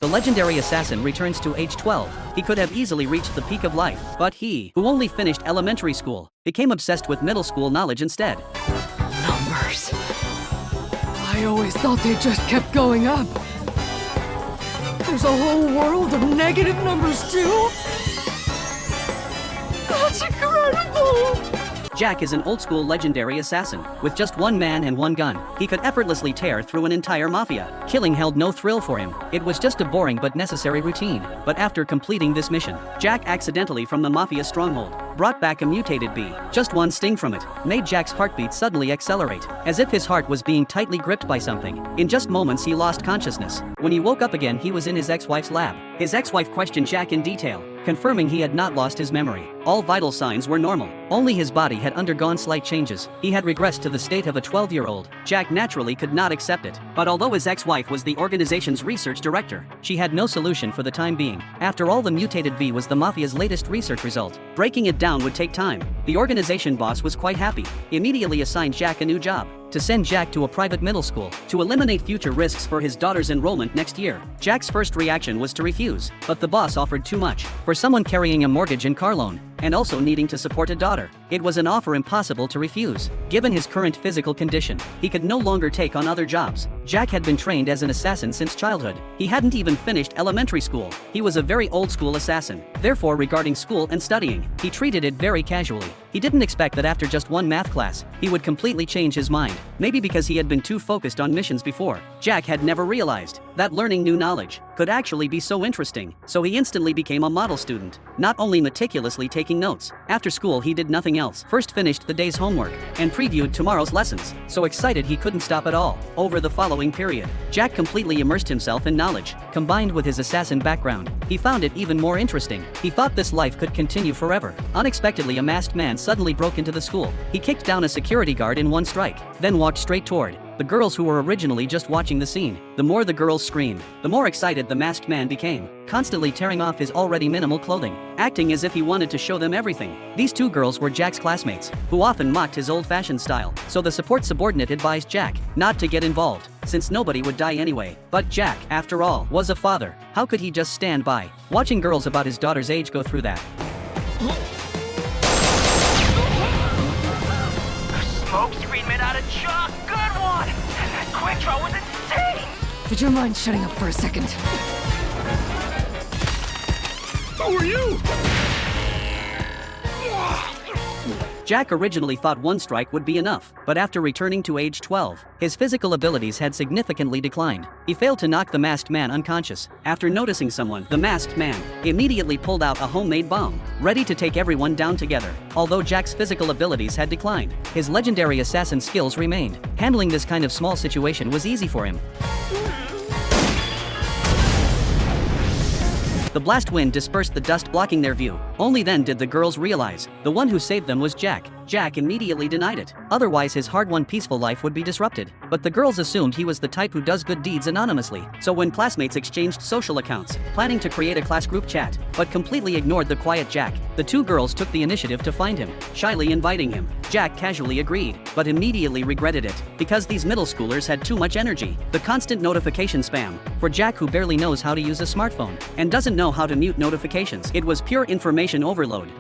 The legendary assassin returns to age 12. He could have easily reached the peak of life, but he, who only finished elementary school, became obsessed with middle school knowledge instead. Numbers. I always thought they just kept going up. There's a whole world of negative numbers too? That's incredible! Jack is an old-school legendary assassin. With just one man and one gun, he could effortlessly tear through an entire mafia. Killing held no thrill for him. It was just a boring but necessary routine. But after completing this mission, Jack accidentally from the mafia stronghold brought back a mutated bee. Just one sting from it made Jack's heartbeat suddenly accelerate, as if his heart was being tightly gripped by something. In just moments he lost consciousness. When he woke up again, he was in his ex-wife's lab. His ex-wife questioned Jack in detail, confirming he had not lost his memory. All vital signs were normal. Only his body had undergone slight changes. He had regressed to the state of a 12-year-old. Jack naturally could not accept it. But although his ex-wife was the organization's research director, she had no solution for the time being. After all, the mutated bee was the mafia's latest research result. Breaking it down would take time. The organization boss was quite happy. He immediately assigned Jack a new job: to send Jack to a private middle school to eliminate future risks for his daughter's enrollment next year. Jack's first reaction was to refuse, but the boss offered too much for someone carrying a mortgage and car loan, and also needing to support a daughter. It was an offer impossible to refuse. Given his current physical condition, he could no longer take on other jobs. Jack had been trained as an assassin since childhood. He hadn't even finished elementary school. He was a very old-school assassin. Therefore, regarding school and studying, he treated it very casually. He didn't expect that after just one math class, he would completely change his mind. Maybe because he had been too focused on missions before. Jack had never realized that learning new knowledge could actually be so interesting, so he instantly became a model student, not only meticulously taking notes. After school he did nothing else. First finished the day's homework and previewed tomorrow's lessons. So excited he couldn't stop at all. Over the following period, Jack completely immersed himself in knowledge. Combined with his assassin background, he found it even more interesting. He thought this life could continue forever. Unexpectedly, a masked man suddenly broke into the school. He kicked down a security guard in one strike, then walked straight toward the girls who were originally just watching the scene. The more the girls screamed, the more excited the masked man became, constantly tearing off his already minimal clothing, acting as if he wanted to show them everything. These two girls were Jack's classmates, who often mocked his old-fashioned style, so the support subordinate advised Jack not to get involved, since nobody would die anyway. But Jack, after all, was a father. How could he just stand by, watching girls about his daughter's age go through that? Smoke screen made out of chalk, good one! And that quick draw was insane! Would you mind shutting up for a second? Who are you? Jack originally thought one strike would be enough, but after returning to age 12, his physical abilities had significantly declined. He failed to knock the masked man unconscious. After noticing someone, the masked man immediately pulled out a homemade bomb, ready to take everyone down together. Although Jack's physical abilities had declined, his legendary assassin skills remained. Handling this kind of small situation was easy for him. The blast wind dispersed the dust, blocking their view. Only then did the girls realize the one who saved them was Jack. Jack immediately denied it. Otherwise his hard-won peaceful life would be disrupted. But the girls assumed he was the type who does good deeds anonymously. So when classmates exchanged social accounts, planning to create a class group chat, but completely ignored the quiet Jack, the two girls took the initiative to find him, shyly inviting him. Jack casually agreed, but immediately regretted it, because these middle schoolers had too much energy. The constant notification spam, for Jack who barely knows how to use a smartphone, and doesn't know how to mute notifications, it was pure information overload.